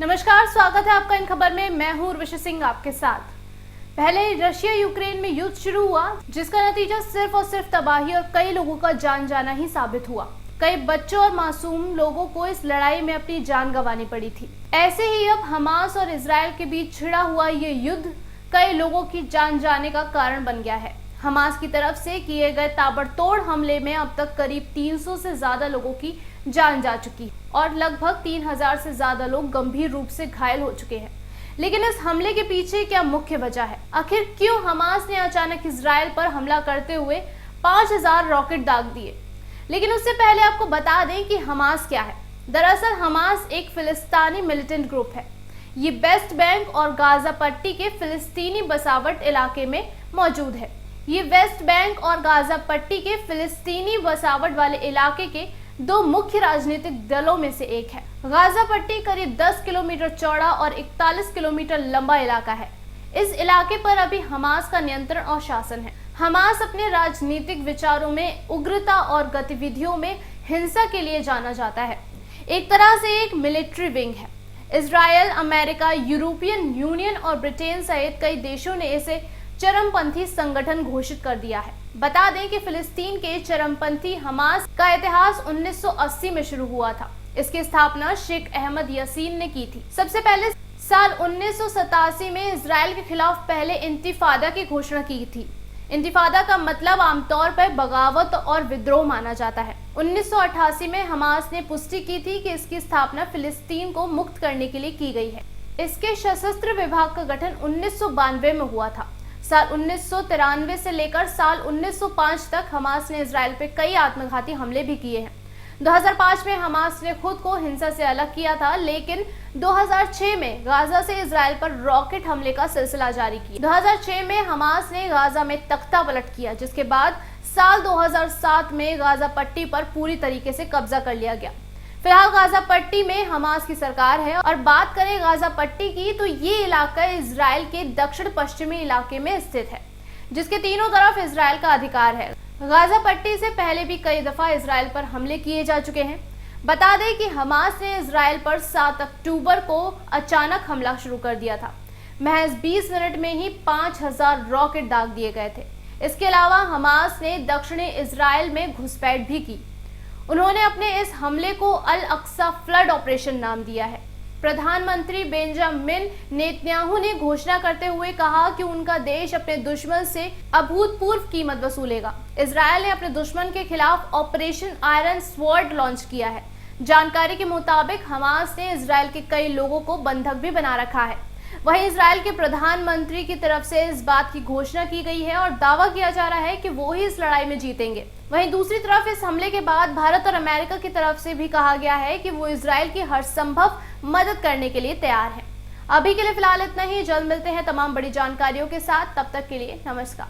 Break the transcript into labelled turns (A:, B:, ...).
A: नमस्कार, स्वागत है आपका इन खबर में। मैं हूं उर्वशी सिंह आपके साथ। पहले रशिया यूक्रेन में युद्ध शुरू हुआ, जिसका नतीजा सिर्फ और सिर्फ तबाही और कई लोगों का जान जाना ही साबित हुआ। कई बच्चों और मासूम लोगों को इस लड़ाई में अपनी जान गंवानी पड़ी थी। ऐसे ही अब हमास और इजराइल के बीच छिड़ा हुआ ये युद्ध कई लोगों की जान जाने का कारण बन गया है। हमास की तरफ से किए गए ताबड़तोड़ हमले में अब तक करीब 300 से ज्यादा लोगों की जान जा चुकी और लगभग 3000 से ज्यादा लोग गंभीर रूप से घायल हो चुके हैं। लेकिन इस हमले के पीछे क्या मुख्य वजह है? आखिर क्यों हमास ने अचानक इजराइल पर हमला करते हुए 5000 रॉकेट दाग दिए? लेकिन उससे पहले आपको बता दें कि हमास क्या है। दरअसल हमास एक फिलिस्तीनी मिलिटेंट ग्रुप है। ये वेस्ट बैंक और गाजा पट्टी के फिलिस्तीनी बसावट इलाके में मौजूद है। ये वेस्ट बैंक और गाजा पट्टी के फिलिस्तीनी बसावट वाले इलाके के दो मुख्य राजनीतिक दलों में से एक है। गाजा पट्टी करीब 10 किलोमीटर चौड़ा और 41 किलोमीटर लंबा इलाका है। इस इलाके पर अभी हमास का नियंत्रण और शासन है। हमास अपने राजनीतिक विचारों में उग्रता और गतिविधियों में हिंसा के लिए जाना जाता है। एक तरह से एक मिलिट्री विंग है। इजराइल, अमेरिका, यूरोपियन यूनियन और ब्रिटेन सहित कई देशों ने इसे चरमपंथी संगठन घोषित कर दिया है। बता दें कि फिलिस्तीन के चरमपंथी हमास का इतिहास 1980 में शुरू हुआ था। इसकी स्थापना शेख अहमद यासीन ने की थी। सबसे पहले साल 1987 में इजराइल के खिलाफ पहले इंतिफादा की घोषणा की थी। इंतिफादा का मतलब आमतौर पर बगावत और विद्रोह माना जाता है। 1988 में हमास ने पुष्टि की थी कि इसकी स्थापना फिलिस्तीन को मुक्त करने के लिए की गई है। इसके सशस्त्र विभाग का गठन 1992 में हुआ था। साल 1993 से लेकर साल 1905 तक हमास ने इजराइल पे कई आत्मघाती हमले भी किए हैं। 2005 में हमास ने खुद को हिंसा से अलग किया था, लेकिन 2006 में गाजा से इजराइल पर रॉकेट हमले का सिलसिला जारी किया। 2006 में हमास ने गाजा में तख्ता पलट किया, जिसके बाद साल 2007 में गाजा पट्टी पर पूरी तरीके से कब्जा कर लिया गया। फिलहाल गाजा पट्टी में हमास की सरकार है। और बात करें गाजा पट्टी की, तो ये इलाका इजराइल के दक्षिण पश्चिमी इलाके में स्थित है, जिसके तीनों तरफ इजराइल का अधिकार है। गाजा पट्टी से पहले भी कई दफा इजराइल पर हमले किए जा चुके हैं। बता दें कि हमास ने इजराइल पर 7 अक्टूबर को अचानक हमला शुरू कर दिया था। महज 20 मिनट में ही 5000 रॉकेट दाग दिए गए थे। इसके अलावा हमास ने दक्षिणी इजराइल में घुसपैठ भी की। उन्होंने अपने इस हमले को अल अक्सा फ्लड ऑपरेशन नाम दिया है। प्रधानमंत्री बेंजामिन नेतन्याहू ने घोषणा करते हुए कहा कि उनका देश अपने दुश्मन से अभूतपूर्व कीमत वसूलेगा। इजरायल ने अपने दुश्मन के खिलाफ ऑपरेशन आयरन स्वॉर्ड लॉन्च किया है। जानकारी के मुताबिक हमास ने इजरायल के कई लोगों को बंधक भी बना रखा है। वहीं इजरायल के प्रधानमंत्री की तरफ से इस बात की घोषणा की गई है और दावा किया जा रहा है कि वो ही इस लड़ाई में जीतेंगे। वहीं दूसरी तरफ इस हमले के बाद भारत और अमेरिका की तरफ से भी कहा गया है कि वो इजरायल की हर संभव मदद करने के लिए तैयार है। अभी के लिए फिलहाल इतना ही। जल्द मिलते हैं तमाम बड़ी जानकारियों के साथ। तब तक के लिए नमस्कार।